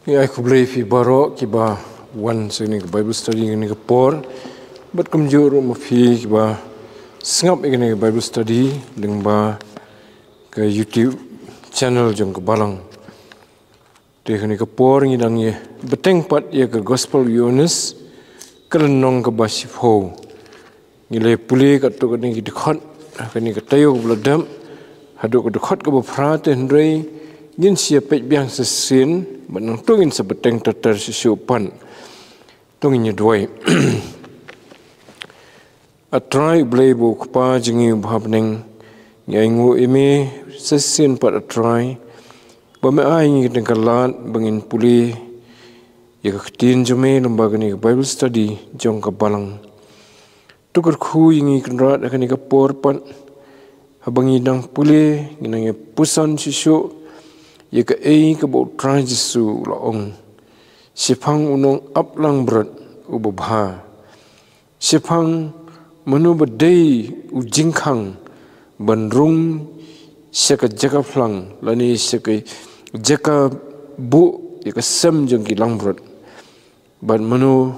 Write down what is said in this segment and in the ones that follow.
Ya, aku beli fi baro kiba one sini ke Bible study ini ke por, but kemjur fi kiba sengap ini ke Bible study dengan ba ke YouTube channel jong ke balang. Deh ini ke por ni dang ye beteng pat ye ke Gospel Yunus kelenong ke basifo. Nilai pulih kat tu kini dekat, kini ke tayo ke beladam, haduk ke dekat ke berperhati hendrai. Gin siapa biang sesin, menang tungin sebeteng terter sesupan, tunginnya dua. Atrai belai bu kupa jengi bahapneng, nyangu imi sesin pat atrai, bama ai kita kalat bangin pulih, ya ketin jome lembaga ni Bible study jong kabalang. Tukar ku ingi kenrat akan ni kapor pat, habang idang pulih, ginangnya pusan sesu. Ya ke ke bau trai Jesu laong. Sipang unong aplang berat ubabha. Sipang menu bedai ujingkang bandrung seka jaka flang lani seka jaka bu ya ke sem jeng kilang berat. Ban menu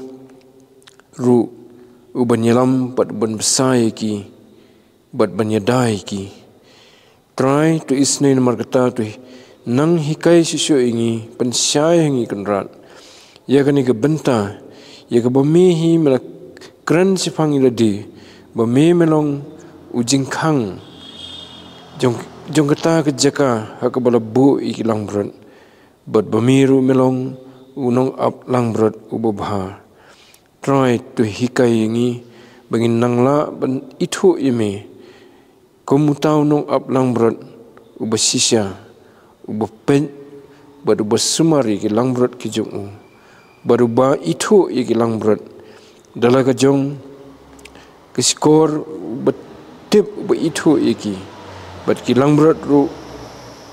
ru uban nyelam bat ban besai ki bat ban yadai ki. Try to isne nomor kata tu nang hikai susu ini pensyai hingi kenrat ya kani ke benta ya ke bemihi melak keren sifang iladi bemi melong ujing kang jong kata ke jaka hak bala bu ikilang berat bat bemiru melong unong ap lang berat ubabha try to hikai ini bangin nangla ban itu ime komutau nong ap lang berat ubasisya uba pen baru bersumari ke lang berat ke jong baru ba itu ye ke lang berat dalam ke jong ke skor betip uba itu ye ki bat ki lang berat ru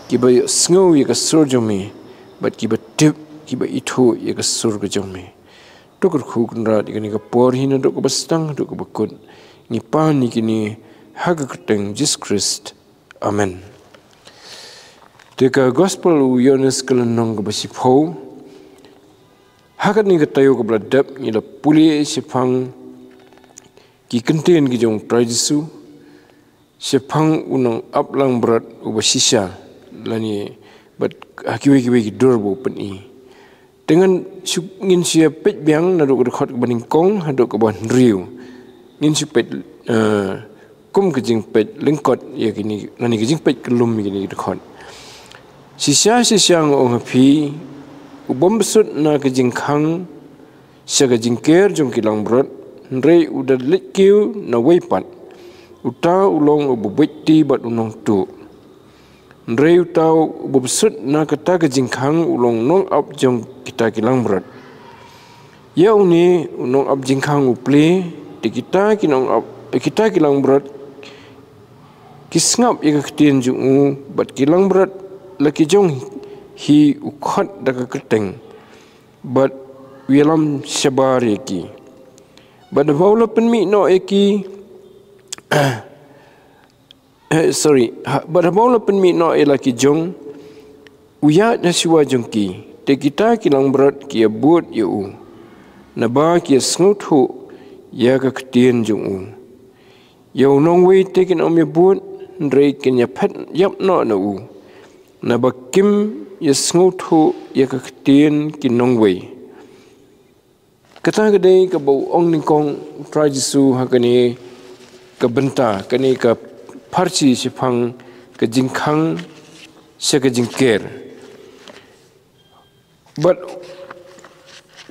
ki ba sngau ye ke sur jome bat ki betip ki ba itu ye ke sur ke jome dokor khu kunra ni ke por hina dok bestang dok bekut ni pan ni kini haga keteng Jesus Christ amen. Deka Gospel Yunus kelenong ke basifo, hakat ni ketayo ke beladap ni la pulih sipang ki kenten ki jong trai Jesu, sipang unang aplang berat ubasisya lani bat hakiwe ki durbo peni. Dengan ngin sia pet biang nadok ke dekat ke baningkong hadok ke ban riu. Ngin si pet kum ke jing pet lengkot ya kini lani ke jing pet kelum kini dekat. Sisya ngong api ubom besut na kejingkang sia kejingker jong kilang berat ndrei udah likiu na weipat uta ulong ububiti bat unong tu ndrei uta ubesut na kata kejingkang ulong nong ap jong kita kilang berat ya uni unong ap jingkang uple di kita kinong ap kita kilang berat kisngap ya ketien jong bat kilang berat laki jong hi ukhat daka keteng but wialam sabar eki but baula penmi no eki but baula penmi no laki jong uya nasiwa jong ki te kita kilang berat ki abut yu na ba ki snuthu ya ka ketien jong ya nong we tekin om ya but ndrei ken ya pet yap no na na bakim ya sngutu ya kaktin kinongway kata gede ka bau ong ningkong trai Jesu hakani ka benta kani ka parchi sipang ka jingkang sia ka jingker but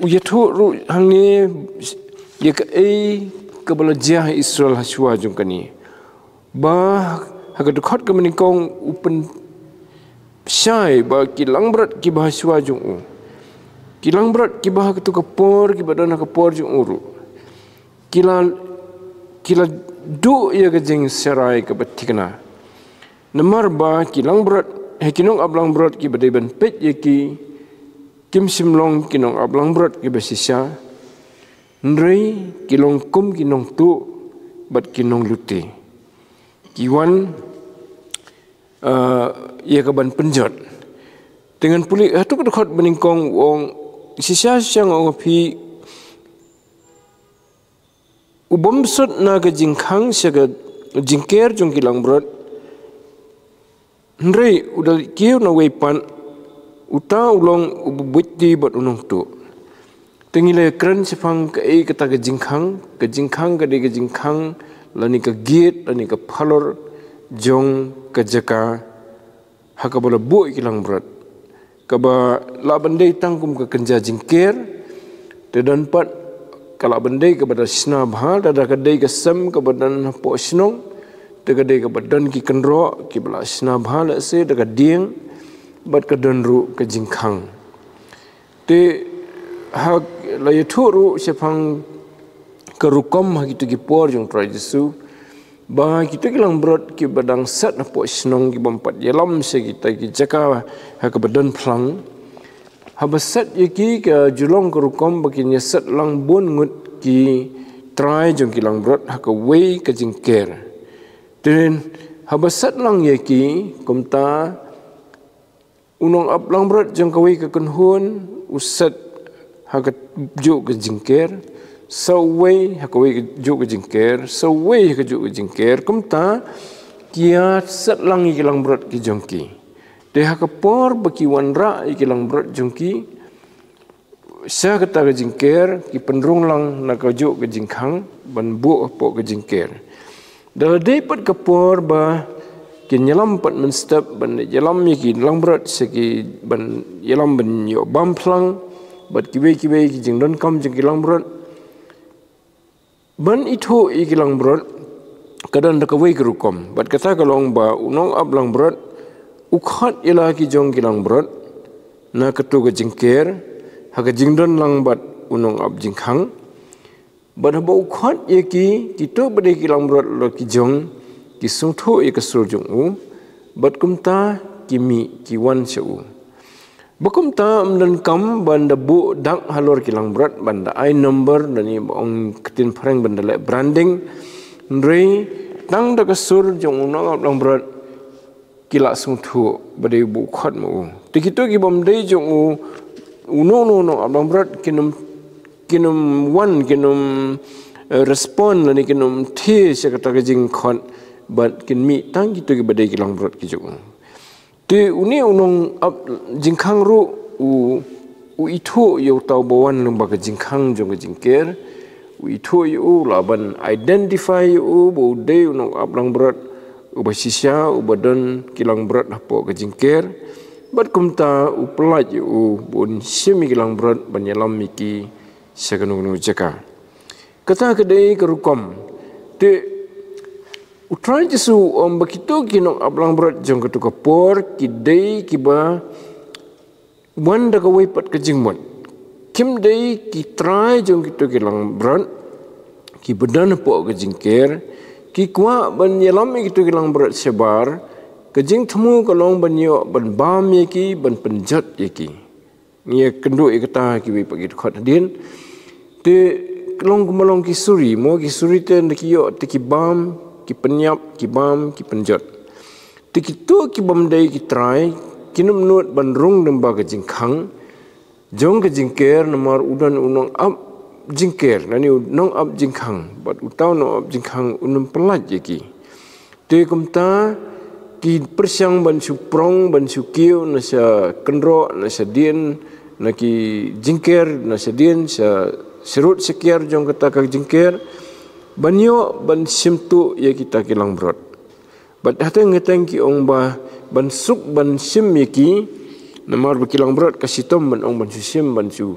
uyatu ru hangi ya ka ka balajah Israel haswa jong kani ba hakadukat ka meningkong upen syai ba kilang berat ki bahaswa jong kilang berat ki bah ketu kapor ki badana kapor jong uru kila du ya gajeng serai ke betikna namar ba kilang berat hekinong ablang berat ki badai ban pet ye ki kim simlong kinong ablang berat ki basisya ndrei kilong kum kinong tu bat kinong lute kiwan ia ke ban penjat Dengan puli hatu kedekot beningkong wong sisa ngong api ubom sot na ke jingkhang sega jingker jong kilang brot ndrei udal kiu na weipan uta ulong ububuti bot unong tu tengile keren sepang ke kata ke jingkhang ke jingkhang lani ke git lani ke phalor jong ke jaka hakabola bu kilang brot kaba la bandai tangkum ke kenja jingker dan pat kala bandai ke badan sina bahal dada kadai ke sem ke badan po sinong de kadai ke badan ki kenro ki bala sina bahal se de kading bat ke donru ke jingkhang te hak la yaturu sepang ke rukom hak itu ki por jong trai jesu ba kita kilang brot ki badang sat na po sinong ki bompat yalam se kita ki jaka ha ke badan plang habasat yaki ke julong ke rukom bakin yasat lang bun ngut ki try jong kilang brot ha ke wei ke jingker den habasat lang yaki kumta unong ap lang brot jong ke wei ke kunhun usat ha ke ju ke jingker sawai hakoi juk jingker sawai ke juk jingker kumta kia sat lang ikilang brot ki jongki de hakapor baki wanra ikilang brot jongki sa kata ke jingker ki penrung lang na ke juk ke jingkhang ban bu po ke jingker da de pat kapor ba ki nyalam pat menstep ban yalam ki lang brot seki ban yalam ban yo bamplang bat ki jingdon kam jing kilang brot ban itu ikilang brot kadang dak wei kerukom bat kata kalong ba unong ablang brot ukhat ila ki jong kilang brot na ketu ke jingker ha ke jingdon lang bat unong ab jingkhang bat ba ukhat ye ki kita bade kilang brot lo ki jong ki sungtho e ke sul jong u bat kumta kimi ki wan seu bakum ta amdan kam banda bu dak halor kilang brot banda I number dani ong ketin prank banda le branding ndrei tang dak sur jong unang lang brot kila sung thu bade bu khat mu tikito ki bom dei jong u no abang brot kinum one kinum respond lani kinum thi sekata jing khot bat kin mi tang gitu ki bade kilang brot ki jong te uni unong jingkhang ru u itu yo tau bawan lembag jingkhang jong jingker u itu yo laban identify u bo de unong ablang berat u basisya u badan kilang berat hapo ke jingker bat kumta u pelaj u bun semi kilang berat banyalam miki saganung jaka kata kedai kerukom te utrai jesu begitu kinong ablang berat jong ketu kapor kidai kiba wanda ka weipat ke jingmon kim dei ki try jong kitu kilang berat ki bedan po ke jingker ki kwa ban yelam kitu kilang berat sebar ke jing themu kalong ban yo ban bam ye ki ban penjat ye ki ngia kendu e kata ki wi pagi khot din te kalong kumalong ki suri mo ki suri te ki yo te ki bam ki penyap, ki bam, ki penjot. Tikitu ki bam dai ki try, kinum nut bandrung demba ke jingkhang, jong ke jingker nomor udan unong ab jingker, nani unong ab jingkhang, bat utau no ab jingkhang unum pelaj ki. Te kumta ki persyang ban suprong ban sukiu nasa kenro nasa dien naki jingker nasa dien sa serut sekiar jong kata ka jingker banyo ban simtu ya kita kilang brot bat hateng ngeteng ki ong ba ban suk ban sim yaki namar berkilang brot kasitom ban ong ban sim ban su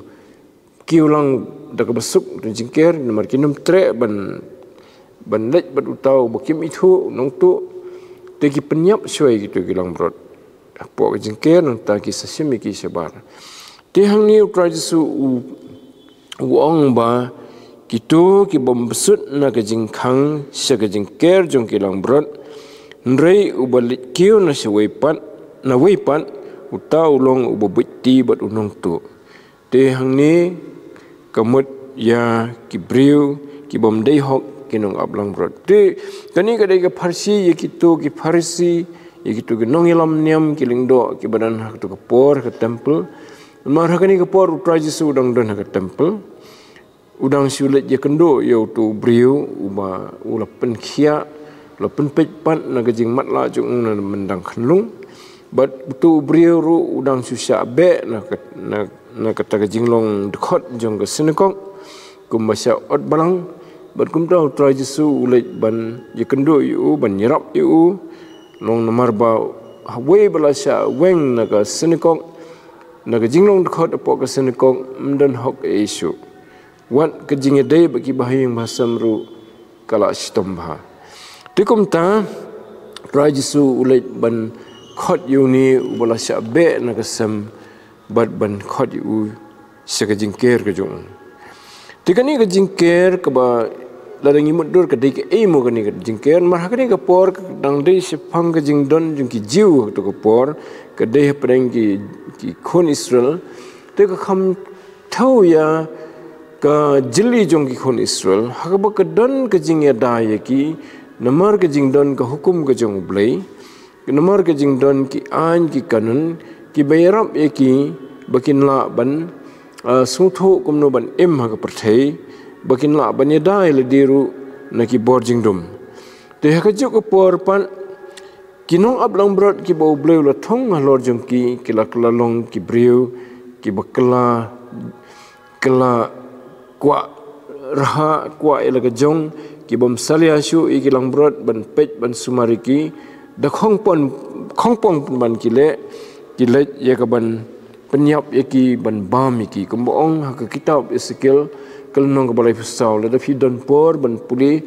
kiulang dak besuk dan jingker namar kinum tre ban lej bat utau bakim itu nong tu tegi penyap suai gitu kilang brot apo jingker nong ta ki sasim yaki sebar ti hang ni utrai su ong ba kitu ki bom besut na ke jingkhang sa ke jingker jong kilang brot ndrei ubalit kiu na se weipan uta ulong ubabuti bat unong tu te hang ni kamut ya ki briu ki bom dei hok kinong ablang brot te kani kadai ke farsi ye kitu ki farsi Ikitu genong ilam niam kiling do ki badan hak tu kapor ke temple. Mar hak ni kapor utrai Yesu udang don hak temple. Udang sulit je kendo yo tu briu uba ula penkhia la penpet pan na gajing matla jung na mendang khnlung. Bat tu briu ru udang susah be na kata gajing long dekhot jong ke senekong kumbasa ot balang. Bat kum tau utrai Yesu ulit ban je kendo yu ban nyerap yu long namar ba hawe balasa weng naga senekong naga jinglong dekhot apok ke senekong mdan hok isu wat ke jinge dai bagi bahayang bahasam ru kala stomba tikum ta rajisu ulit ban khot yu ni balasa be naga sam bat ban khot yu sega jingker ke jong tikani ke jingker ke ba ladang imut dur ke dik emu ke ni ke jingker mar hakani ke por dang dei sepang ke jingdon jung ki jiu to ke por ke dei preng ki khon Israel te ke kham thau ya ke jili jung ki khon Israel hakba ke don ke jing ya da ye ki namar ke jingdon ke hukum ke jung blai namar ke jingdon ki an ki kanun ki bayarap ye ki bakin la ban suthu kumno ban em ha ke perthai bakin la ban yadai le diru naki borjing dum te ha kajuk por pan kinong ablang brot ki bo bleu la thong halor jong ki la long ki briu ki bakla kala kwa raha kwa ela ka jong ki bom salia shu i ki lang brot ban pej ban sumari ki da khong pong ban ki le ye ka ban penyap ye ki ban bam ki kumboong ha ka kitab Ezekiel kelnong ke balai pusau le dafi don por ban puli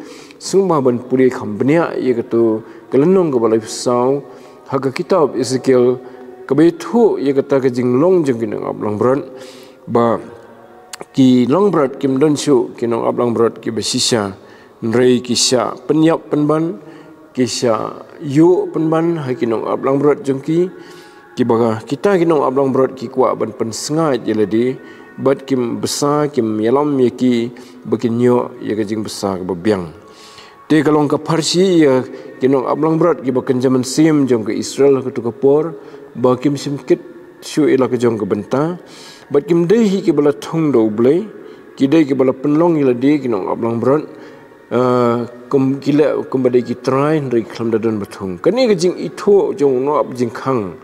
sumba ban puli khambnia ye katu kelnong ke balai pusau hak kitab Ezekiel ke betu ye kata ke jinglong jeng kinang ablang brot ba ki long brot kim don shu kinong ablang brot ki besisa nrei kisha penyap penban kisha yu penban ha kinong ablang brot jengki ki baga kita kinong ablang brot ki kwa ban pensengai je ladi bat kim besar kim yalam yaki bakin nyo ya kajing besar ke bebiang te kalong ka parsi ya kinong ablang berat ki bakan zaman sim jong ke Israel ke tu kapor ba kim simkit shu ila ke jong ke benta bat kim dehi ki bala thong do blai ki dei ki bala penlong ila di kinong ablang berat kum kila kum badai ki try ndai khlam dadon bathung kani kajing itho jong no ab jing khang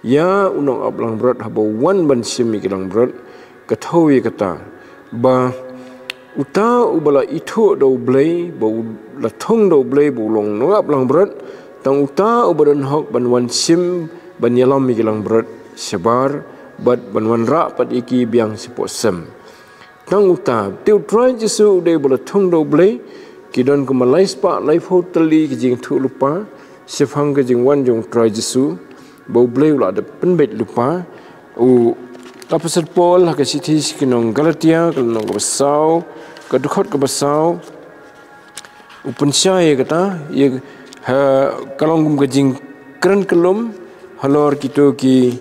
ya unong ablang berat habo wan ban sim ki lang berat katawi kata ba uta ubala itu do blai bo la thong do blai bo long no ablang berat tang uta ubadan hok ban wan sim ban yalam mi gelang berat sebar bat ban wan ra pat iki biang sipo sem tang uta tiu try Jesu de bola thong do blai kidon ko malai spa life hoteli ki jing thu lupa sefang ke jing wan jong try Jesu bo blai la de penbet lupa u Apostle Paul hak sitis kinong Galatia kinong basau kadukot ke basau upansya ye kata ye kalong gum gajing keren kelum halor kitu ki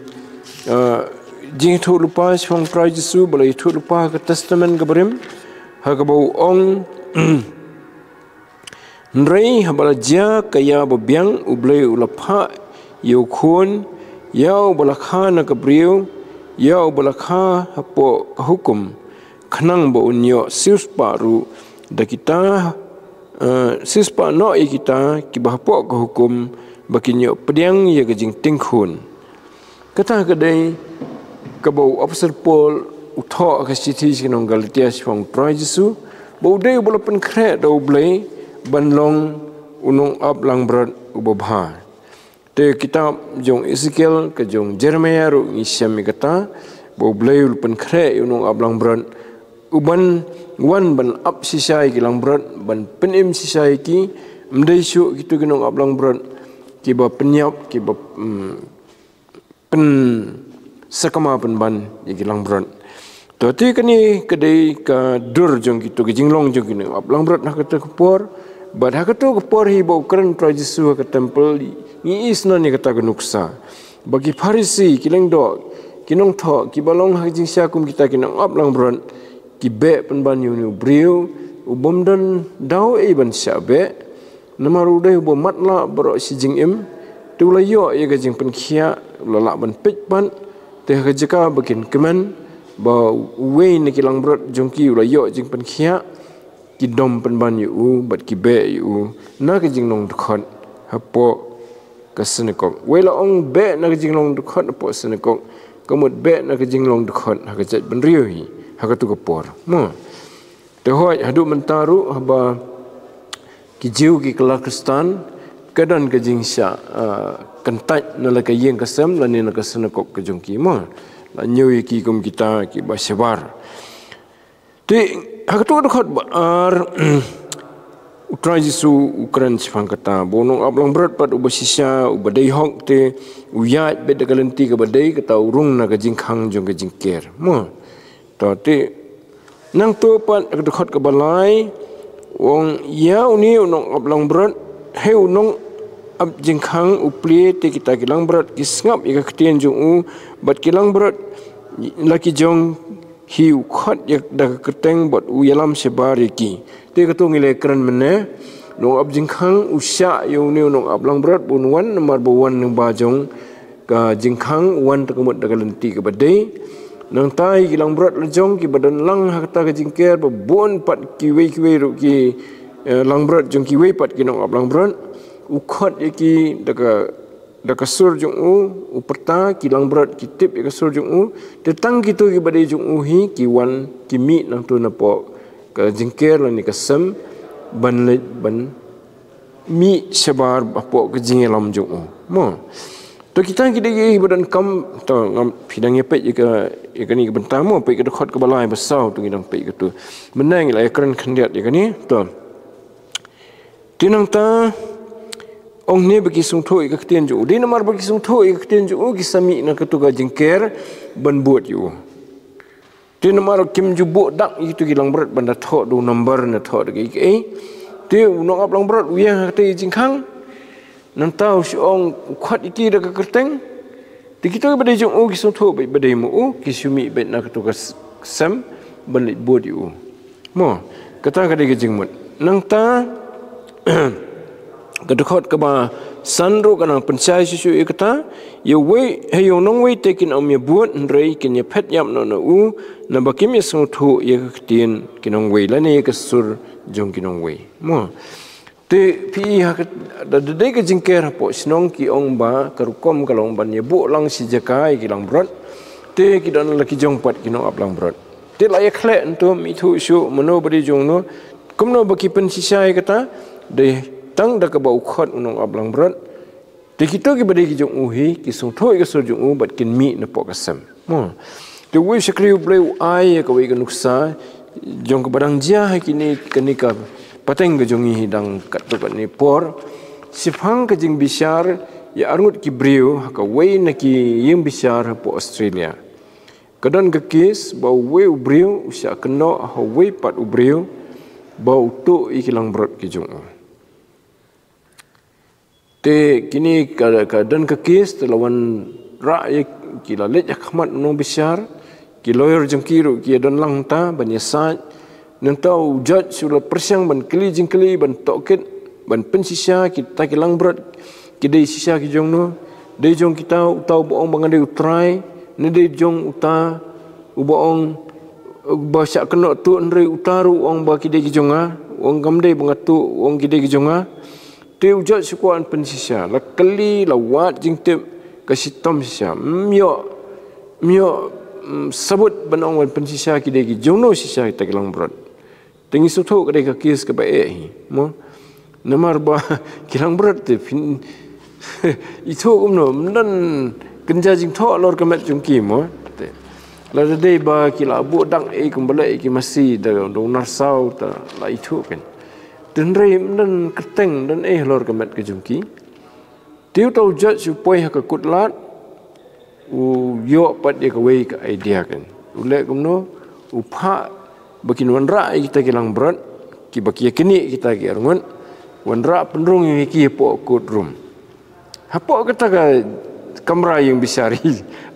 jing thu lupa song try Jesu boleh thu lupa ke testament ke berim ha ke bau ong nrei habala ja kaya bobiang ublei ulapha yo khun yau balakha na ke briu yau balakha hapo hukum khnang bo unyo siuspa ru da kita siuspa no i kita ki bahpo ke hukum bakinyo pediang ye gajing tingkhun kata kedai ke bau Apostle Paul utho ke sithi kinong Galatia song try Jesu bo dei bola pen kre do blai banlong unong ab lang berat ubabha te kitab jong Ezekiel ke jong Jeremiah ru ngisam kata bo blai pen kre unong ab lang berat uban wan ban up sisai kilang berat ban penim sisai ki mdai syuk gitu kinong ab lang berat ki ba penyap ki ba pen sakama pen ban ye kilang berat to ti kani kedai ka dur jong gitu ke jinglong jong kinong ab lang berat nak kata kepor bad hak tu kepor hi bo keren pro Jesu ke temple ni isna ni kata nuksa bagi Farisi kileng do kinong tho ki balong hak jing sya kum kita kinong ab lang berat ki be penban yu briu ubom dan dau e ban sya be namaru dai bo matla bro si jing im tu la yo ye ga jing pen khia la la ban pit ban te ga jaka bakin kemen ba we ne kilang brot jongki la yo jing pen khia ki dom pen ban yu bat ki be yu na ga jing nong khon hapo ka senekok we la ong be na ga jing long khon hapo senekok kamut be na ga jing long khon ha ga jat ban riu hi ha ga tu ka por mo te hoi hadu mentaru haba ki jiu ki Kalakistan kadan ka jing sha kantai na la ka yeng ka sem la ni na ka senekok ka jongki mo la nyui ki kum kita ki ba sebar te hakatu khot ar utrai jisu ukran chfang kata bonong ablang berat pat ubasisya ubadai hok te uyat be de galenti ka badai kata urung na ka jingkhang jong ka jingker mo to te nang to pat hakatu khot ka balai wong ya uni unong ablang berat he unong ab jingkhang upli te kita kilang berat kisngap ika ketien jong u bat kilang berat laki jong hiu khot yak da keteng bot u yalam sebari ki te kato ngile kran mene nong ab jingkhang usya yo ne nong ablang berat bun wan nomor buwan ng bajong ka jingkhang wan ta kamut da galenti ka badai nang tai kilang berat lejong ki badan lang hakta ka jingker bon pat ki we ru ki lang berat jong ki we pat ki nong ablang berat u khot ki da ka sur jong u perta ki lang berat ki tip ka sur jong u tetang kitu ki badai jong u hi ki wan ki mi nang tu na po ka jingker la ni ka sem ban le ban mi sebar apo ka jingelam jong u mo to kita ki dei badan kam to ngam pidang ye pe ka ni bentang mo pe ka khot ka balai basau tu ngidang pe ka tu menang la ekran khandiat ye ka ni to tinang ta ong ne bagi sung thoi ka ktien ju di namar bagi sung thoi ka ktien ju ki sami na ka tu ka jingker ban buat yu ti namar kim ju bu dak itu gilang berat banda tho du number na tho de ki ti unong ap lang berat uyang ka ti jingkhang nan tau si ong khat iki da ka kerteng ti kita bade ju ki sung tho bai bade mu ki sumi bet na ka tu ka sam ban le buat yu mo kata ka de ka jingmut nang ta kadukot ka ba sanro kanang pensai susu ikata ye we he yo nong we takin om ye buat rei kin ye phet yam no u na bakim ye sung thu ye ktien kinong we la ne ka sur jong kinong we mo te pi ha da de ka jingker po snong ki ong ba karukom kalong ban ye bu lang si jakai ki lang brot te ki don la ki jong pat kinong ap lang brot te la ye khle entu mi thu su mono bari jong no kumno baki pen sisai kata de tang da ka bau khot unong ablang berat te kita ki bade ki jong uhi ki sung thoi ka sur jong u bat kin mi na po ka sam mo te we shakriu bleu ai ka we ka nuksa jong ka badang jia ha kini kanika pateng ka jong hi dang kat to ni por sifang ka jing bishar ya arngut ki breu ha ka we na ki yim bishar po Australia kadan ka kes bau we breu usya keno ha we pat breu bau tu ikilang berat ki jong te kini keadaan kekis terlawan rakyat kila lej akhmat nong besar ki lawyer jengkiru ki dan lang ta ban yasat nang tau judge sudah persiang ban keli jengkeli ban toket ban pensisa kita kilang berat ki dei sisa ki jong no dei jong kita utau boong bangan dei utrai ne dei jong uta uboong bahasa kena tu ndrei utaru ong ba ki dei ki jonga ong gamdei bangatu ong ki dei ki jonga te ujat sukuan pensisa la kali la wat jing tip kasitom sisa myo sabut banong wan pensisa ki dei ki jongno sisa kita kilang berat tengi sutu ka dei ka kis ka bae mo namar ba kilang berat te itu umno dan kenja jing tho lor ka met jong ki mo te la dei ba kila bu dang kumbale ki masih da dong narsau ta la itu kan dan rei dan keteng dan lor kemet ke jungki tiu tau jat supaya ka kutlat u yo pat dia ka wei ka idea kan ulek kumno upha bakin wanra kita kilang berat ki baki kini kita ki arngun wanra penrung ki po kut room hapo kata ka kamera yang besar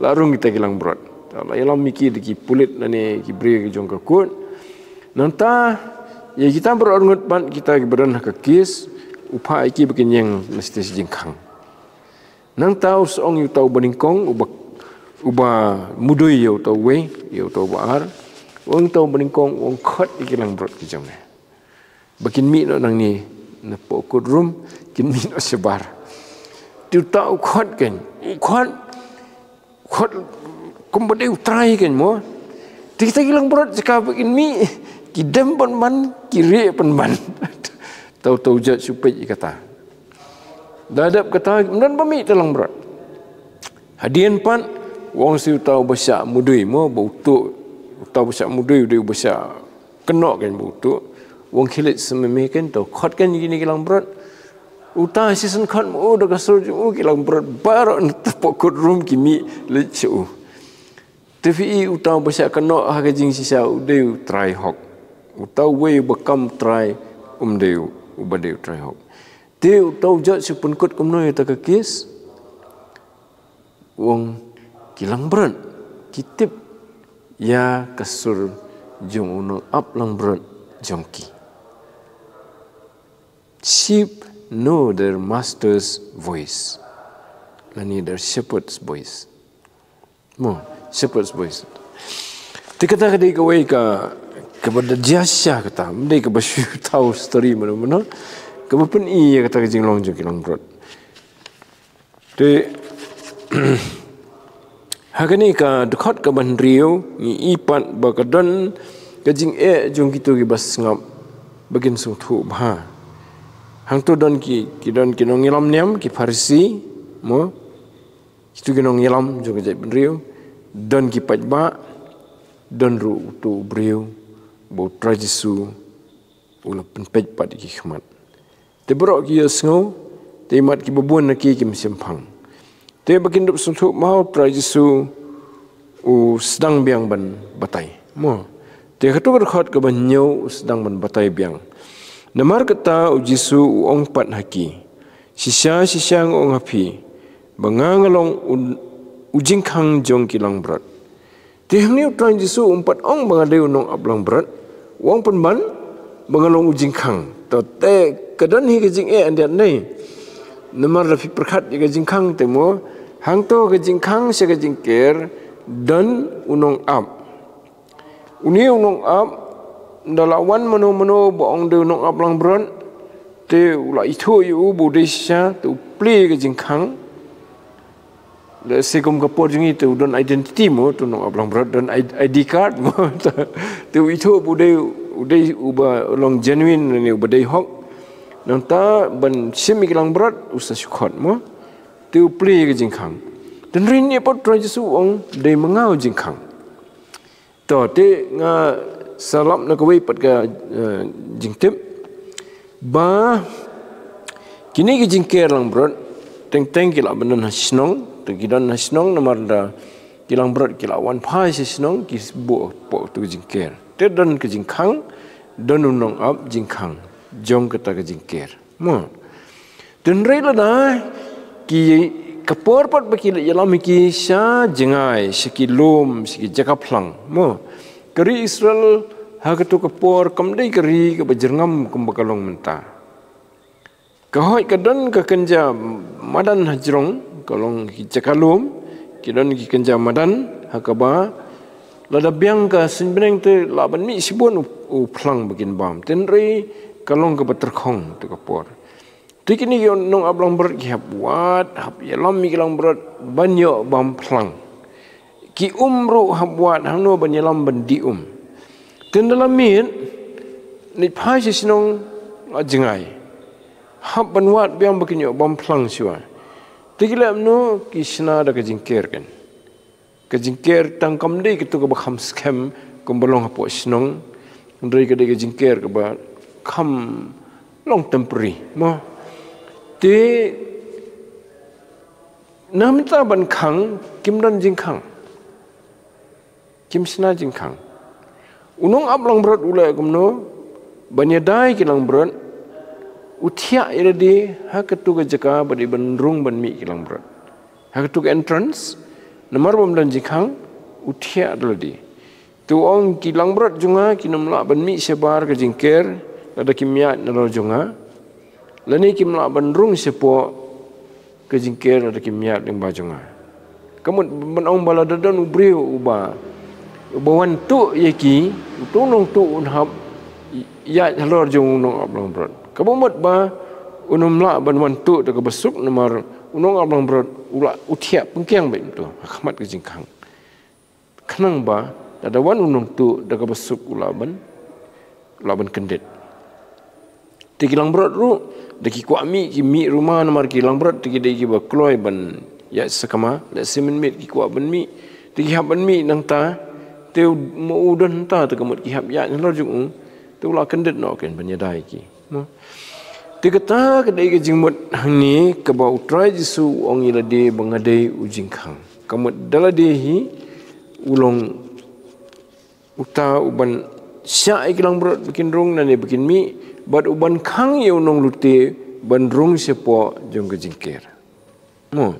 larung kita kilang berat la yalam miki di pulit nane ki bre ki jong ka kut nanta ya kita berorngut pan kita beran ke kis upah iki bikin yang mesti sejengkang nang tahu seong yu tahu beningkong uba mudui yu tahu we yu tahu baar wong tahu beningkong wong khot ikilang brot kijam ne bakin mi no nang ni na pokut rum kin mi no sebar tu tahu khot kan khot kumbade utrai kan mo kita kilang brot cakap bakin mi kidam pun man kiri pun man tahu jat supaya kata dadap kata dan pami telang berat hadian pan wong siu tahu bahasa mudui mo bautu tahu bahasa mudui dia bahasa kena kan bautu wong khilit sememi kan tahu khot kan gini kilang berat uta season khot mo dah kasur ju kilang berat baru tepok room kimi lecu tapi uta bahasa kena ha gajing sisa udeu try hok uta we bekam try deu ubadeu try hok Teu tahu jat si penkut kumno tak kis wong kilang berat kitip ya kasur jong uno up lang berat jongki. Sheep know their master's voice. Lani their shepherd's voice. Mo shepherd's voice. Tikata kadai kawai ka kepada jasa kata, mendai ke basu tahu story mana-mana. Kebepan iya kata kejing long jong kilang brot. De hakani ka dekat ke ban riau ni ipat bakadan kejing jong kitu ki bas ngap bagin sung thu bha. Hang tu don ki don kinong ngilam niam ki farsi mo kitu kinong ngilam jong kejai ban riau don ki pajba don ru tu briau bo trajisu ula penpej pat ki khmat. Te berok ki sengo te mat ki bebuan ki sempang te bakin dop suntuk mau trajisu u sedang biang ban batai mo te khatu berkhot ke ban nyau sedang ban batai biang namar kata u jisu u ong pat haki sisa ong api bangangalong ujing khang jong kilang berat te hni trajisu umpat ong bangadeu nong ablang berat wong pen ban bangalong ujing khang to te kadan hi kejing andian nei namar rafi perkhat hi kejing khang temo hang to kejing khang se kejing ker dan unong ap uni unong ap dalawan mano boong de unong ap lang bron te ula itu yu budisha tu pli kejing khang le sekum kapor jingi tu don identity mo tu nong ap lang bron don ID card mo tu itu udai uba long genuine ni ubadai hok nang ta ban simi kilang berat usa syukot mo tu pli ke jingkhang dan rin ni pot trajisu ong dei mangau jingkhang to te nga salap na kawai pat ka jingtip ba kini ke jingker lang berat teng kila banan hasnong te kidan hasnong namar da kilang berat kila wan phai hasnong ki bo po tu jingker te dan ke jingkhang dan unong ap jingkhang jong kata ke jingker mo dan rela dah ki kapor pat bakil yalam ki sha jengai sikilum siki jakaplang mo keri Israel ha ketu kapor kamdai keri ke bajerngam kumbakalong menta kahoi kadan ke kenja madan hajrong kalong ki jakalum kidan ki kenja madan hakaba lada biang ka sinbeneng te laban mi sibon u plang bagin bam tenri kalong ke baterkhong tu kapor tikini yon nong ablang berat ki hapwat hap yalam mi kilang berat banyo bam plang ki umru hapwat hangno banyalam bandi ten dalam min ni phai sinong ajengai hap banwat biang bakinyo bam plang siwa tikilam no kisna da kejingker kan kejingker tangkam dei kitu ke bakham scam kumbalong hapo sinong ndrei ke dei kejingker ke ba kham long temporary mo te namta ban khang kimdan jingkhang kimsna jingkhang unong ablang berat ulai kumno banyadai kilang berat utia iradi hakatu ke jaka badi bandrung ban mi kilang berat hakatu ke entrance namar bom dan jingkhang utia daladi tu ong kilang berat junga kinamla ban mi sebar ke jingker ada kimia nalo junga lani kimla bandrung sepo ke jingker ada kimia ding bajonga kamut benong bala dadan ubriu uba bawan tu yaki utunong tu unhab ya halor jong unong ablang brot kabumut ba unumla banwan tu de besuk nomor unong ablang brot ula utia pengkiang ba itu khmat ke jingkang kenang ba ada wan unong tu de besuk ulaban kendet tikilang brot ru deki kuami ki mi rumah nomor kilang brot tiki deki ba kloy ban ya sakama la semen mit ki kuat ban mi tiki hab ban mi nang ta teu mo udon ta te kamut ki hab ya halor jong tu la kendet no ken banyadai ki no tikata kedai ke jingmut ni ke bau trai jisu ong ila de bangadai ujingkhang kamut daladehi ulong uta uban sya ikilang brot bikin rung nane bikin mi bad uban khang ye unong lute ban rung sepo jong ke jingker mo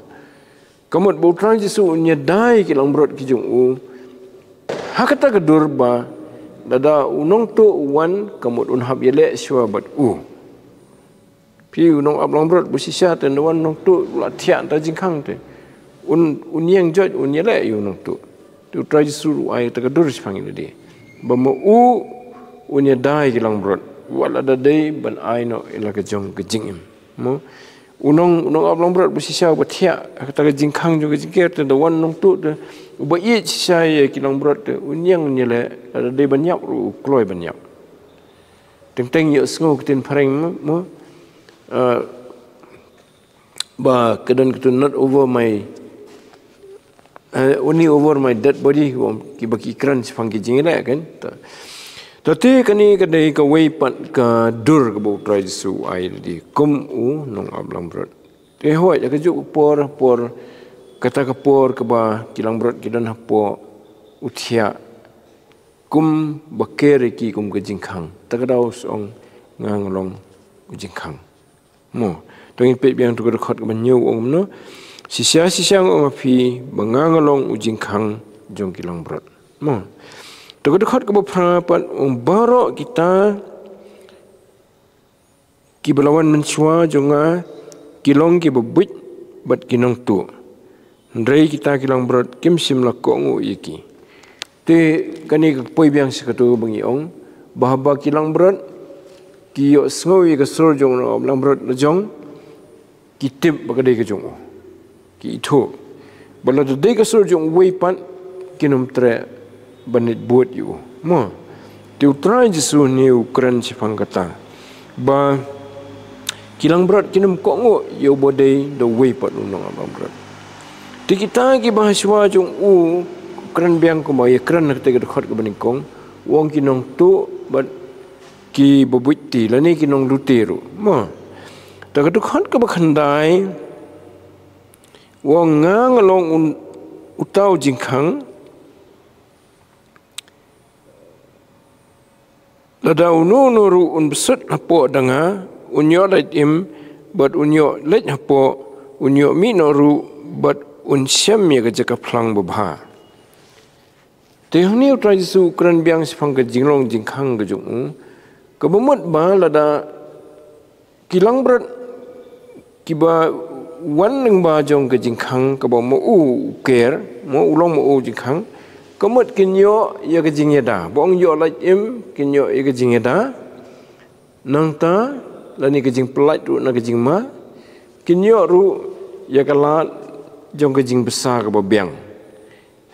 kamut bau trai jisu nya dai kilang brot ki jong u hakata kedur ba dada unong tu wan kamut unhab yele sywa bat pi unong ablang brot busisya ten wan nong tu la thian ta jingkhang te unyang jot unyele unong tu trai jisu ai ta kedur sipang ini de bamo unya dai kilang brot wala da dai ban ai no ila ke jong ke jingim mo unong ablang brot busisya ba thia ta ke jingkhang jo ke jingker te wan nong tu de ba ye saya kilang brot te unyang nyele da dai ban yak ru kloi ban yak teng yo sngo tin pareng mo ba kedan ketu not over my only over my dead body ki baki kran sipang ki jingela kan Tati kani kadai ka wei pat ka dur ka bau trai su ai di kum nong ablang brot. Te hoi ka juk por kata ka por ka ba kilang brot kidan hapo utia kum bakere ki kum ka jingkhang. Takadau song nganglong jingkhang. Mo tongin pe biang tu ka khot ka banyu ong no. Sisya ong api bangangalong ujingkhang jong kilang brot. Mo dekat ke beberapa baru kita kibelawan mensua jonga kilong ki bebut bat kinong tu ndrei kita kilang brot kim sim la ko ngu iki te kani ka poi biang sekatu bangi ong bahaba kilang brot ki yo sngowi ka sor jong no lang brot la jong kitip bakadai ka jong ki itu bala de ka sor jong wei pan kinom tre banit buat you mo tu try jisu ni ukran sipang kata ba kilang brot kinum ko ngo yo bodai the way pat unong abang brot ti kita ki bahaswa jong ukran biang ko ba ye kran nak te khot ke banikong wong kinong tu bat ki bobuti la ni kinong luteru mo ta ka khot ke bakhandai wong ngalong utau jingkhang lada nuru besut hapo danga unyo let im but unyo let hapo unyo minoru but unsyam ya ka plang babha te hni utrai su kran biang sipang ka jinglong jingkhang ka jung ka bumut ba lada kilang brot kiba wan ning ba jong ka jingkhang ka ba mo ker mo ulong mo jingkhang kamut kinyo ya ke jingeda bong yo like im kinyo ya ke jingeda nang ta lani ke jing pelat ru na ke jing ma kinyo ru ya kala jong ke jing besar ke babiang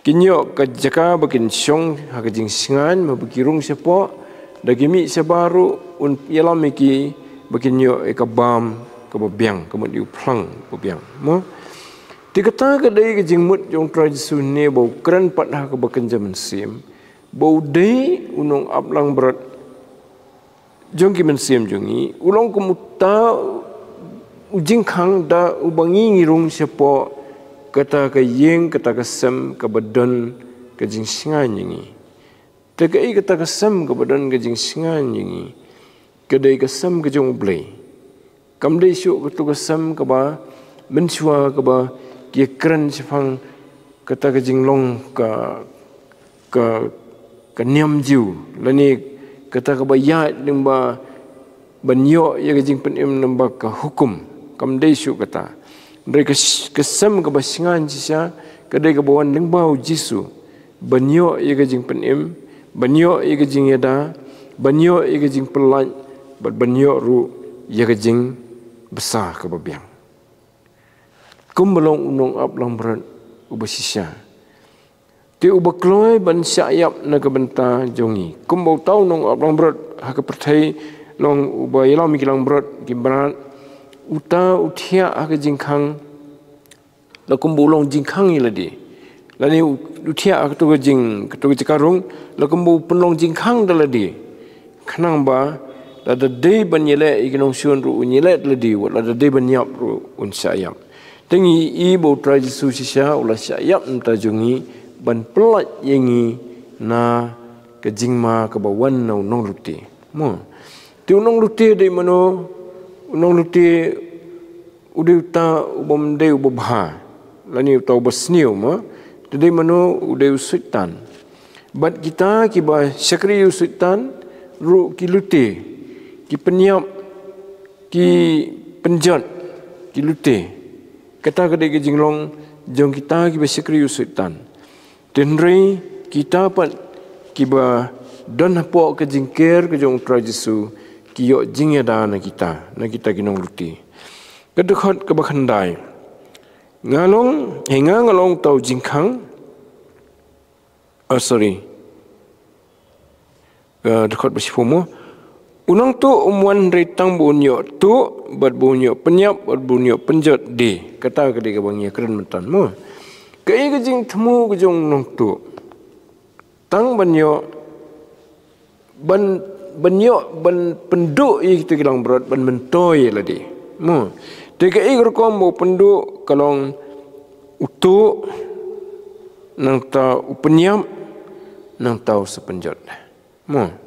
kinyo ka jaka bakin syong ha ke jing singan ma bekirung sepo dagi mi sebaru un yalam iki bakinyo e ka bam ke babiang kamut yu plang babiang mo Tikata kadai ke jingmut jong trai jisu ne bau kran patah ke bakan zaman sim bau dei unong ablang brot jong ki men sim jongi ulong kumuta ujing khang da ubangi ngirung sepo kata ke yeng kata ke sem ke badan ke jing singan ngi tekai kata ke sem ke badan ke jing singan ngi kadai ke sem ke jong blai kam dei syuk ke tu ke sem ke ba mensua ke ba kia keren sifang kata ke jinglong ke niam jiu lani kata ke bayat limba banyo ya ke jing penim namba ke hukum kam dei syuk kata Mereka kesem ke basingan sisa kedai ke bawan lengbau Jisu. Banyo ia kejing penim, banyo ia kejing yada, banyo ia kejing pelan, banyo ru ia kejing besar ke babiang. Kum belong unong ap lang berat ubah sisa. Ti ubah kloy ban syayap na kebenta jongi. Kum bau tau nong ap lang berat hak pertai long ubah yalau mikilang berat gimana uta utia hak jingkang lakum bolong jingkang iladi. Lani utia hak tu jing ketu cikarung lakum bau penlong jingkang daladi. Kenang ba lada day ban yele ikinong syun ru unyele daladi wat lada day ban yap ru un syayap. Tengi i bau trai Yesu sisa ulah syayap nta jongi ban pelat yengi na kejingma kebawan na unong luti. Mo. Ti unong luti dari mano unong luti udah uta ubam day ubah. Lani uta ubah sniu ma. Dari mano udah usutan. Bat kita kiba syakri usutan ru ki luti. Ki penyap ki penjat ki luti. Kata kedai ke jinglong jong kita kiba syakri usutan. Tenrei kita pat kiba dan hapok ke jingkir ke jong Tuhan Yesus kiyok jingya da na kita kinong luti. Kedekhat ke bakhandai. Ngalong henga ngalong tau jingkang. Dekat besifomo. Unang tu umuan retang bunyo tu bat bunyo penyap bat bunyo penjat di. Kata ke dia bangnya keren mentan mo. Kai ke jing temu ke jong nong tu. Tang banyo ban penduk i kita kilang berat ban mentoy ladi. Mo. Teka i rekom bo penduk kalong utuk nang ta upenyam nang tau sepenjat. Mo.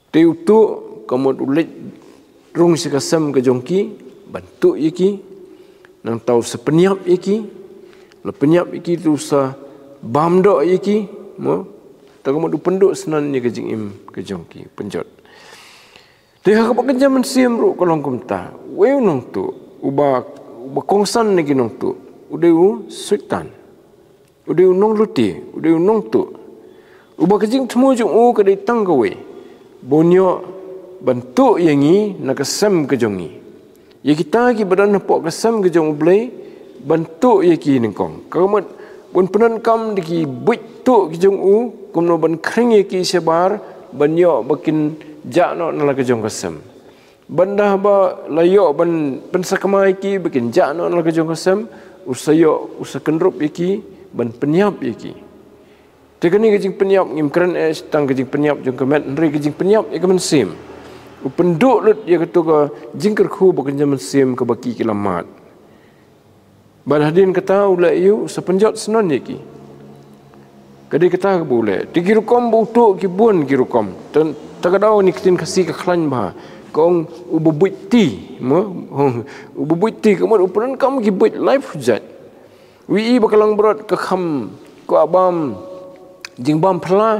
Te utuk kamot ulit rung sikasam ke jongki bantuk iki nang tau sepenyap iki le penyap iki tu sa bamdok iki mo tak kamot upenduk senan ni ke jingim ke jongki penjat. Te hak apa kerja mensiam ru kolong kumta we nong tu uba kongsan ni nong tu udeu sultan udeu nong luti udeu nong tu uba kejing temu jung ke datang ke we bonyo bentuk yang ini nak kesem kejongi. Ya kita ki badan napok kesem kejong ublay bentuk ya ki nengkong. Kamat pun penan kam diki buit tu kejong u kumno ban kering ya ki sebar banyo bakin jakno nala kejong kesem. Banda ba layo ban pensakamai ki bakin jakno nala kejong kesem usayo usakendrup ya ki ban penyap ya ki. Tekani kejing penyap ngim keren tang kejing penyap jong kemet nri kejing penyap ya kemen sim. Upenduk lut ya ketuka jingker khu bakan jaman sim ke baki kilamat. Badhadin kata ula yu sepenjat senon ya ki. Kadai kata ke boleh. Dikirukom butuk ki bun kirukom. Takadau ni ketin kasih ke klan bah. Kong ububuit ti, ububuit ti kemudian uperan kamu ki buit life hujat. Wi bakalang berat ke kham ko abam jingbam pela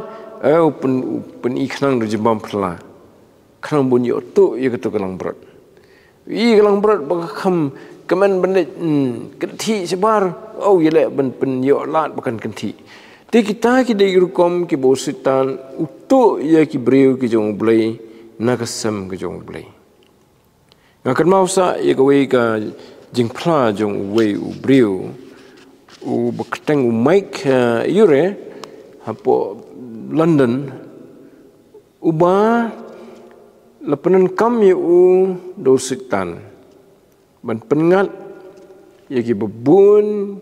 pen iknang do jingbam pela kanang bunyi tu ia kata kalang berat i kalang berat bakam kemen bendet kenti sebar yele pen yo lat bakan kenti ti kita ki de rukom ki bositan utu ia ki breu ki jong blai nakasam ki jong blai ngakan mausa ia ka we ka jing pla jong we u breu u bakateng u mic yure hapo London ubah lepenan kam ye u dositan ban pengat ye ki bebun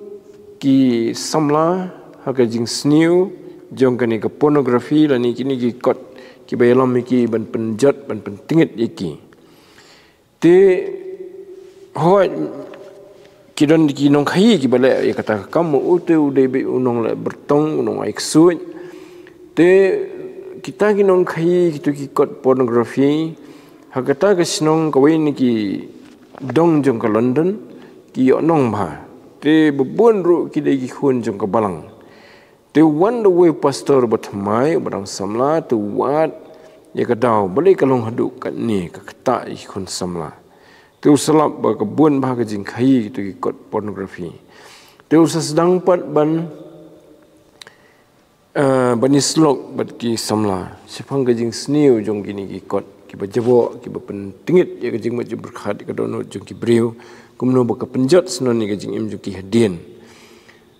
ki samla haka jing sniu jong kani ke pornografi lani kini ki kot ki bayalam ki ban penjat ban pentingit iki te hoi kidon di nong khai ki bale ya kata kamu ute ude be unong le bertong unong aiksut te kita ki nong khai gitu ki kot pornografi hakata ke sinong kawin ki dong jong ke London ki yo nong ba te bebun ru ki de ki khun jong ke balang te one the way pastor but mai barang samla tu wat ya kadau balik kalong haduk kat ni ke kata i khun samla Teu selap ba kebun bah kejing kai gitu ikut pornografi. Teu sedang pat ban bani slok bat ki samla. Sipang kejing sniu jong gini ikut ki bajabo ki pentingit ya kejing maju berkhat ka dono jong ki briu kumno ba penjot senon ni kejing im jong ki hadien.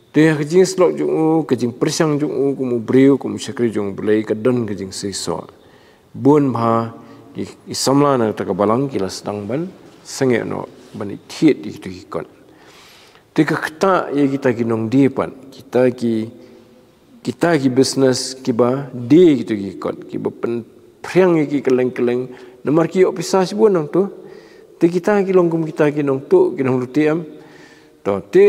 Teu kejing slok jong kejing persang jong kumu briu kumu syakri jong bulai ka don kejing seso. Bun bah ki samla na ta ka balang ki la sedang ban sange no bani thiet di tu ikon tika kata ya kita ginong di pan kita ki business ki ba di gitu ikon ki ba pen priang ki keleng-keleng nomor ki opisasi bonong tu te kita ki longkum kita ginong tu ginong lutiam to te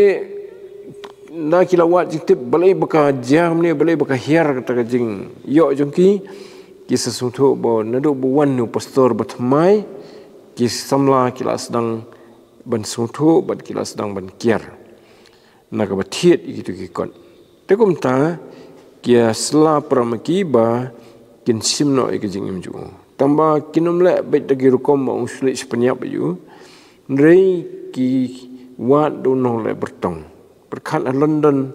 na ki lawat jitip balai baka jam ni balai baka hiar kata jing yo jongki ki sesuatu bo nadu bo wanu pastor batmai ki samla kila sedang ban sutu ban kila sedang ban kiar naga batiet gitu kikon tekum ta kia sela pramaki ba kin simno ikejing imju tamba kinum le bet dagi rukom ba usli sepenyap yu rei ki wat do no le bertong berkat London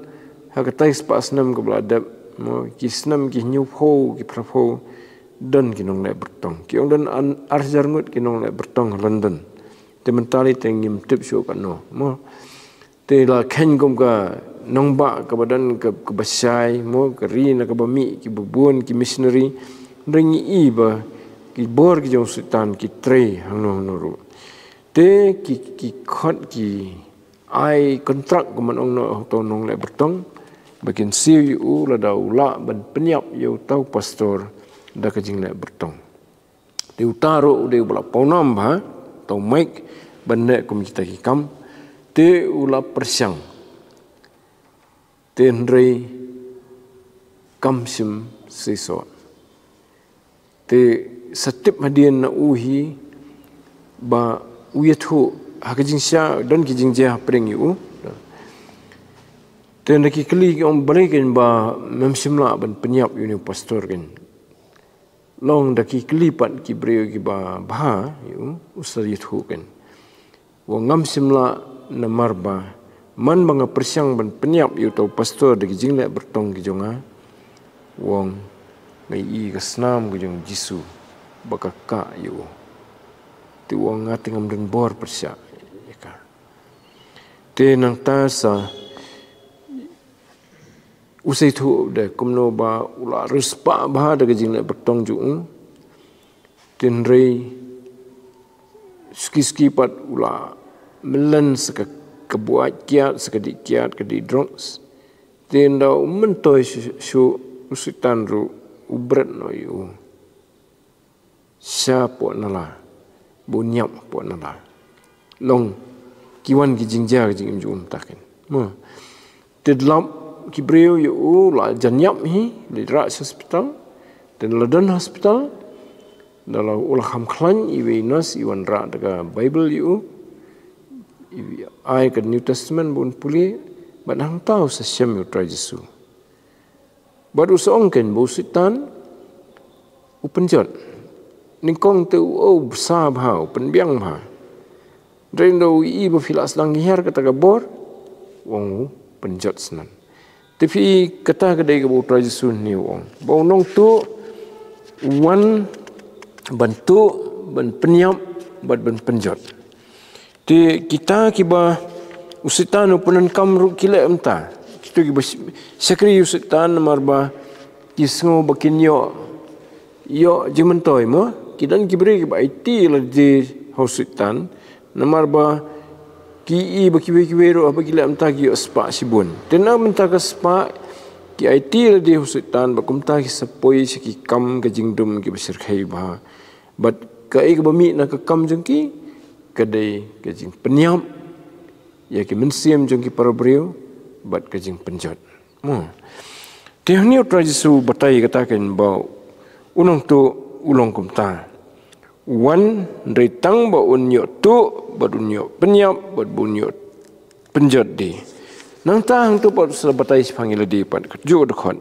hakatai spa snam ke beladap mo ki snam ki nyupho ki prapho dan kinong le bertong ki ong dan arjar ngut kinong le bertong London te mentali tengim tip show kan no mo te la ken gom ka nong ba ka badan ke basai mo ke ri na ka bami ki bubun ki missionary ringi i ba ki bor ki jong sultan ki tre hang no no ru te ki khot ki ai kontrak ko man ong no to nong le bertong bakin siu yu la da ula ban penyap yu tau pastor da kejing le bertong di utaro de bula ponam ba tau maik benda kum kita hikam te ula persyang ten rei kamsim seso te setip hadian na uhi ba uyathu hakajing sya dan kijing jah pring yu ten ki kli om balikin ba memsimla ban penyap yu pastor kan long daki kelipat ki breu ki ba yu usar yithu kan wa ngam simla na marba man banga persyang ban penyap yu tau pastor daki jingle bertong ki jonga wong ngai i ka snam ki jong jisu baka ka yu ti wong ngati ngam den bor persya ka te nang ta sa usai tu de kumno ba ula respa ba de jing le bertong ju tin rei ski pat ula melan seka kebuat kiat sekadik kiat ke di drones tin da mentoi su usitan ru ubret no yu sya po nala bunyap po nala long kiwan ki jingja jing jum takin mo tidlam ki breu yu la janyap hi di ras hospital dan London hospital dalam ulah ham klan iwe nas iwan ra daga bible yu ai ke new testament bun puli ban hang tau sa syam yu tra jesu baru seongken bu sitan upenjot ningkong te o besar ba penbiang ba rendo i bu filas dang hiar kata gabor wong penjot senan tapi kata kedai ke bau Yesus ni wong. Bau nong tu wan bantu ban penyap ban penjot. Ti kita kiba usitan upunan kamru kile emta. Kita kiba sakri usitan marba kisngo bakin yo jimentoy mo kidan kibri kiba IT la di hospital namarba ki baki ro apa gila amta ki spa sibun tena menta ka spa ki IT la di hospital bakum ta ki sapoi ki kam ka jingdum ki besir khai ba bat ka ik bami na ka kam jengki kadai ka jing penyap ya ki mensiam jengki para brio bat ka jing penjot mo tehni trajisu batai katakan bau unong tu ulong kumta wan retang ba unyo tu badunyo penyap badunyo penjot di nang tang tu pat selabatai panggil di pat kerja dekon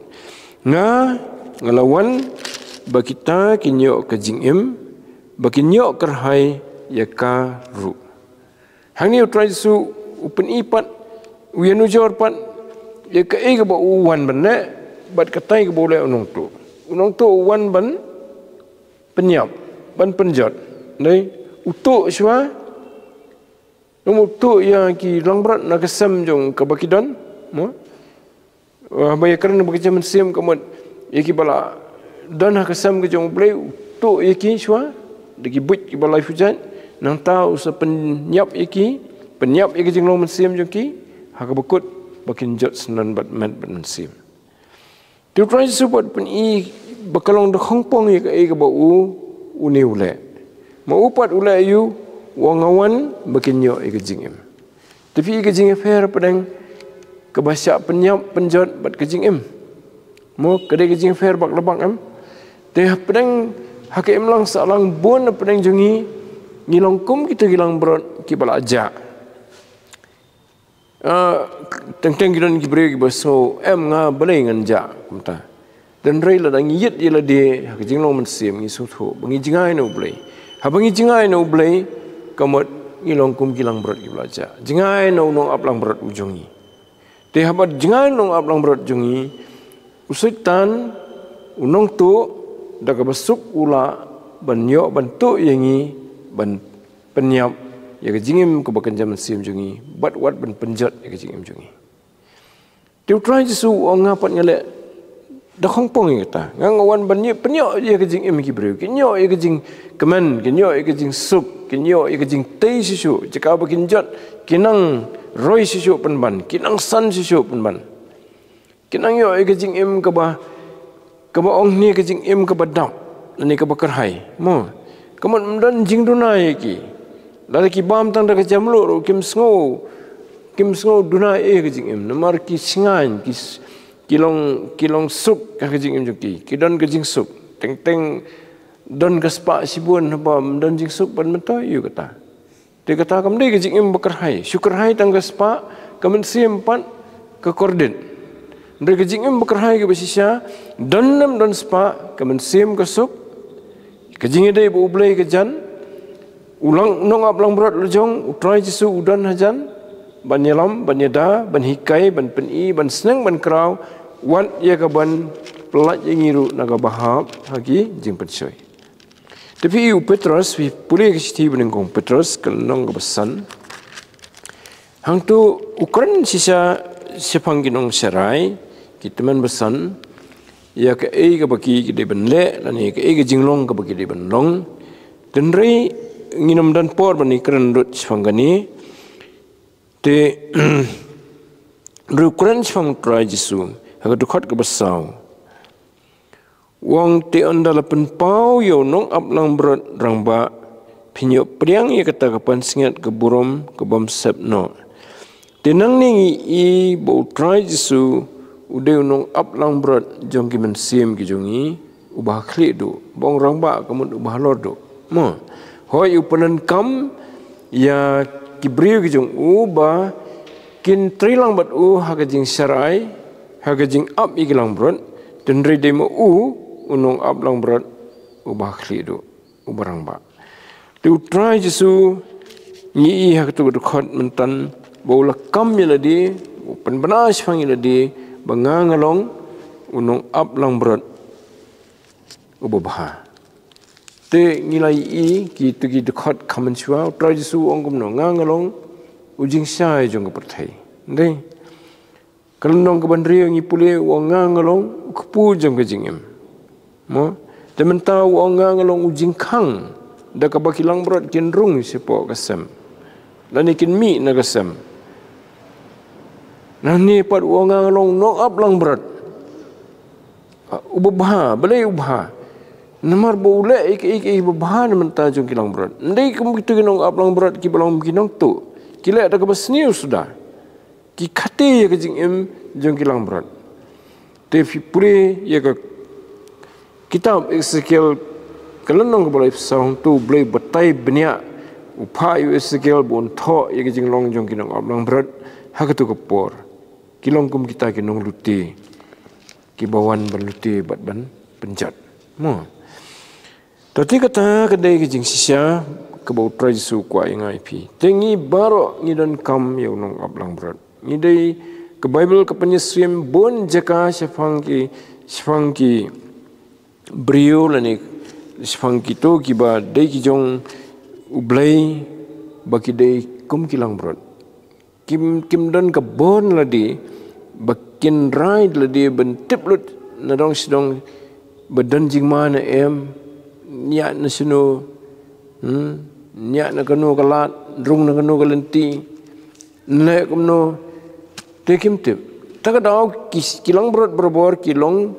ngalawan ba kita kinyo ka jingim ba kinyo kerhai ya ka ru hang ni try su upen ipat wianu jor pat ye ke e ke ba uwan benne bat katai ke boleh unong tu uwan ban penyap ban penjat nei utuk shwa nomor tu yang ki langbrat nak kesem jong ke bakidan mo baya kerana bekerja mensim kemudian iki bala dan nak kesem ke jong boleh utuk iki shwa deki but ki balai hujan nang tahu se penyap iki jing long mensim jong ki ha ka bekut bakin jot senan bat mat bat mensim tu try support pen i bakalong de hongpong ye ke ba uni ule ma upat ule yu wangawan bakin yo ke jing em tapi ke jing fair padang ke bahasa penyap penjot bat ke jing em mo kedai ke jing fair bak lebak em teh padang hakim lang salang bon pedang jungi ngilong kum kita gilang berot ki bala aja teng gidan ki bre ki baso em nga balai ngan ja kumta dan rei la dang yit ila de ha jing long man sim ngi su tho bangi jingai no blai ha bangi jingai no blai kamot ngilong kum gilang berot ki bala aja jingai no nong aplang berot ujungi te ha jingai nong aplang berot jungi usutan unong tu dah besuk ula banyo bantu yangi ban penyap ya kejingim ke bakan zaman sim jungi bat wat ban penjat ya kejingim jungi tu try su ngapat ngale dah hongpong ya kata ngangawan banyo penyo ya kejingim ki breu kinyo ya kejing keman kinyo ya kejing sup kinyo ya kejing tei sisu jika bakin jat kinang roi sisu penban kinang san sisu penban kinang yo ya kejing im ke bah ong ni ke jing im ke badap ni ke bakarhai mo kamon mdan jing dunai ki lagi bam tang da ke jamlu kim sngo dunai ke jing im namar ki singan ki kilong sup ke jing im juki ki don ke jing sup teng don ke spa sibun ba mdan jing sup ban mento yu kata dia kata kam dei ke jing im bakarhai syukurhai tang ke spa kamen simpan ke korden mereka jingim bekerhai ke basisya donam don spa kemen sim ke sup ke jingide bu ublai ke jan ulang nong aplang berat lejong utrai jisu udan hajan ban yelam ban yeda ban hikai ban peni ban seneng ban krau wat ye ke ban pelat ye ngiru naga bahap hagi jing petsoy tapi Petrus wi pulih ke siti benengkong Petrus kelong ke besan hang tu ukuran sisa sepang ginong serai kita man besan ya ke ke bagi ke ben le dan ke ke jinglong ke bagi ben long dan rei nginum dan por bani keren rut sfangani te rukuran sfang trai jisu ha dukhat ke besau wong te andal pen pau yo nong aplang berat rangba pinyo priang ye kata kapan singat ke burom ke bom sepno tenang ni i bo trai jisu udah unong aplang berat jong ki mensim ki jongi ubah klik do bong rangba kemun ubah lor do mo hoi upanan kam ya ki briu ki jong ubah kin trilang bat ha ka jing sarai ha ka jing up i kilang berat dan re demo unong aplang berat ubah klik do ubah rangba tu try jisu ni ha ka tu khot mentan bola kam ya ladi pen benas fang ya ladi bangangalong unong aplang berat ubah te ngilai i ki tu ki dekat kamen chua try jisu ongkum no ngangalong ujing sai jong ke perthai ndai kalong ke bandri ngi pule wong ngangalong kupu jong ke jingem mo temen tau wong ngangalong ujing khang da ka bakilang berat cenderung sepo kasem dan ikin mi na kasem nah ni pat wong ngalong no aplang berat ubah balai ubah namar boleh ik ubah menta jong kilang berat ndai kum kitu kinong aplang berat ki balong kinong tu kila ada kebasniu sudah ki khate ke jing em jong kilang berat te fi pure ya ka kitab Ezekiel kelonong ke balai saung tu boleh betai benia upah Ezekiel bon tho ya ke jing long jong kinong aplang berat ha tu kepor kilong kum kita kinong luti ki bawan berluti bat ban penjat mo tadi kata kedai ke jing sisya kebau tradisu kwa ingai pi. Tengi baro ngidan kam yang nong ablang berat. Ngidai ke Bible ke penyeswim bon jaka syafangki brio lani syafangki to kiba dei ki jong ublai baki dei kum kilang berat. Kim dan ke bon ladi bakin ride ladi bentip lut nadong sidong badan jing mana niat na sino niat na kanu kalat rung na kanu kalenti nlek kumno tekim tip takadaw kilang berat berbor kilong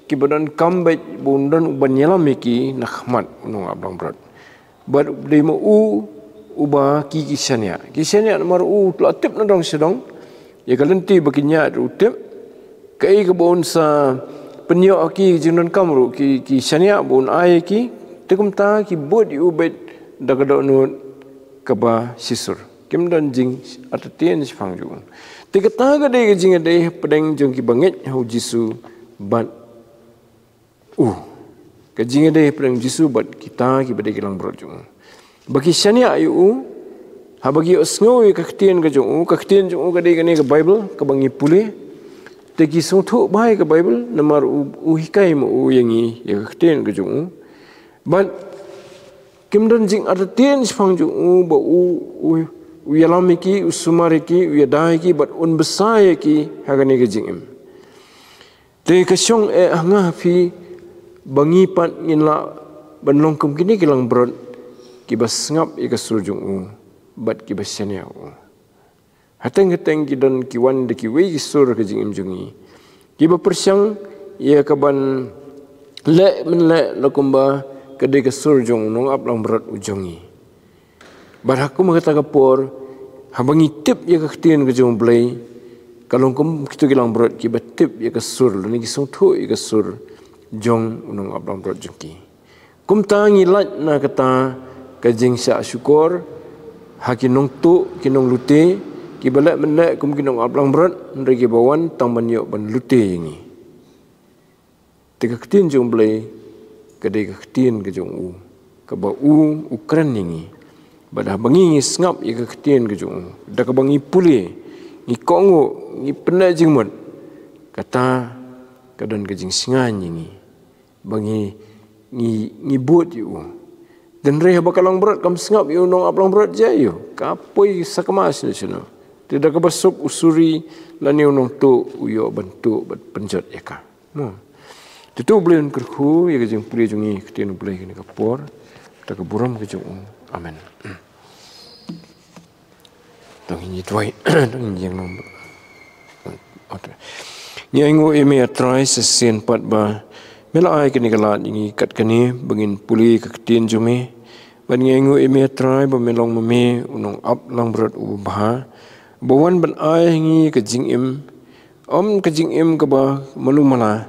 kibadan kambet bundan ubanyalam iki nakhmat unong ablang berat bad demo uba kisanya nomor tla tip na dong sedong ya kalenti bakinya utip kai kebon sa penyo aki jinon kamru kisanya bun ai ki tekum ta ki bod ubet dagado no kaba sisur kim dan jing atien sifang ju Tiga gede jing ade pedeng jong ki banget hau jisu bat ke jing ade pedeng jisu bat kita ki bade kilang berat jong bagi syania ayu ha bagi osngo ka ktien ka jong gede gane ke Bible ke bangi pule te ki song tho bai ke Bible namar hikai mo yangi ya ka ktien ka jong bat kim dan jing atien sifang jong ba uyalamiki usumariki uyadaiki bat unbesayaki hagani gejingim te kasyong hanga fi bangi pat nginla banlongkum kini kilang berat kibas ngap ika surjung bat kibas syania hateng kidan kiwan de kiwe sur gejingim jungi kiba persyang ia kaban le menle lakumba kede ke surjung nong aplang berat ujongi Barhaku mengata kapor, habangi tip ya kekhtian ke jom belai, kalau kum kita kilang berat kibat tip ya kesur, lagi kisong tu ya kesur, jong unong ablang berat jengki. Kum tangi lat na kata kajing syak syukur, hakinong tu kinong lute, kibalak menak kum kinong ablang berat, nregi bawan tang banyok ban lute ini. Tiga kekhtian jom belai, kadai kekhtian ke jom kaba ukran ini. Badah bangi ngap ya kekhtian ke jong dak bangi pule ngi kongo ngi pena jingmot kata kadan ke jing singan ni bangi ngi bot yu dan reh bakalang berat kam sengap yu nong aplang berat jayu kapoi sakamas ni sino tidak kebasuk usuri lani nong tu uyo bentuk penjat eka no tu belian kerhu ya ke jing pule jongi kekhtian pule ni kapor dak buram ke jong amen tong ini tuai tong yang nombor nyango eme atrai sesien pat ba mela ai kini kalat ini kat kini bangin puli kekhtian jume ban nyango eme atrai ba melong meme unong ap lang berat ubah bawan ban ai ngi ke jing im ke ba malu mala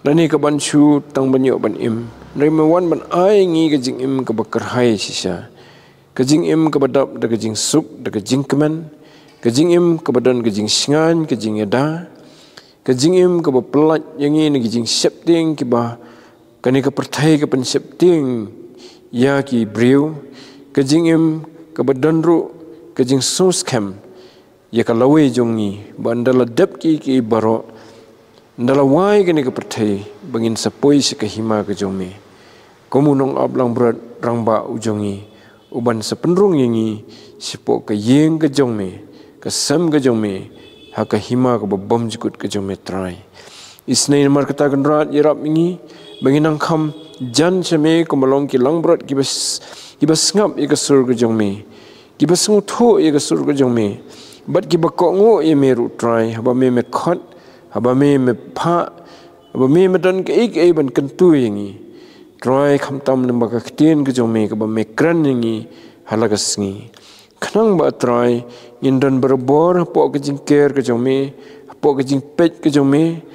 lani ke ban chu tang banyo ban im remewan ban ai ngi ke jing im ke bakar hai sisa kejing im kebadap da kejing sup da kejing kemen kejing im kebadan kejing singan kejing eda kejing im kebapelat yang ini kejing septing kiba kani kepertai kepen septing ya ki brio kejing im kebadan ru kejing sos kem ya kalawe jongi bandala dep ki baro ndala wai kani kepertai bangin sapoi sekahima kejome komunong ablang berat rangba ujongi uban sepenrung yangi sipok ke yeng ke jongme ke sem ke jongme haka hima ke bom jikut ke jongme trai isnai mar kata genrat yerap ingi banginang kham jan seme komalong ki lang berat kibas ngap ye ke sur ke jongme kibas ngutho ye ke sur ke jongme bat ki bakok ye meru trai haba me khot haba me pha haba me dan ke ik ban kentu yangi Try kam tam lembaga kekhtian ke jome ke ba mekran yangi halagasngi khnang ba try indan berbor pok ke jingker ke jome pok ke jing pet ke jome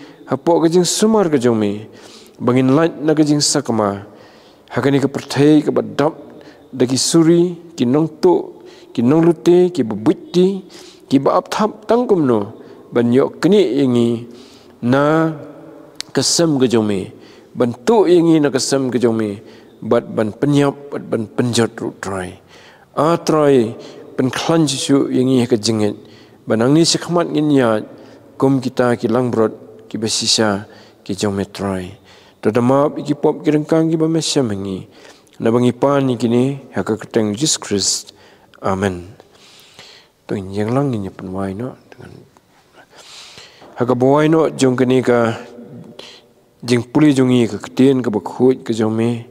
pok ke jing sumar ke jome bangin lat na ke jing sakama hakani ke perthai ke badap dagi suri ki nong to ki nong lute ki bubutti ki ba apthap tangkumno banyok kni yangi na kesem ke jome bentuk yang ini nak kesem ke jome bat ban penyap bat ban penjat ru try try pen klan jisu yang ia kejengit banang ni sekhamat ngin ya kum kita ki langbrot ki besisa ki geometry tadama ki pop ki rengkang ki bamesya mengi na bangi pan ni kini haka keteng Jesus Christ amen to yang lang ni penwai no dengan haka bawai no jong kini ka jing puli jongi ka ketien ka bakhut ka jome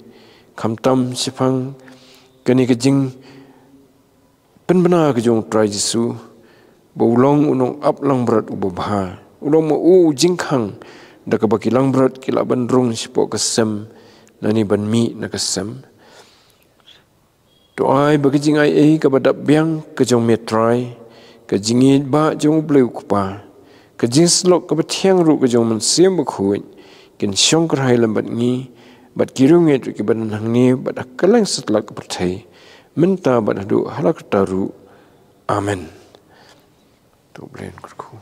khamtam sifang kani ka jing penbena ka jong try jisu bawlong unong ap lang berat ubah ulong mo jingkhang da ka bakilang berat kila bandrung sipo kesem nani ban mi na kesem to ai bagi jing ai ka badap biang ka jong metrai ka jingit ba jong bleu kupa ka jing slok ka bathiang ru ka jong man siam bakhut kin syong kerhai lambat ngi bat kirunget ki ban hangni bat akalang setlak perthai minta bat hadu halak taru amen to blen kurku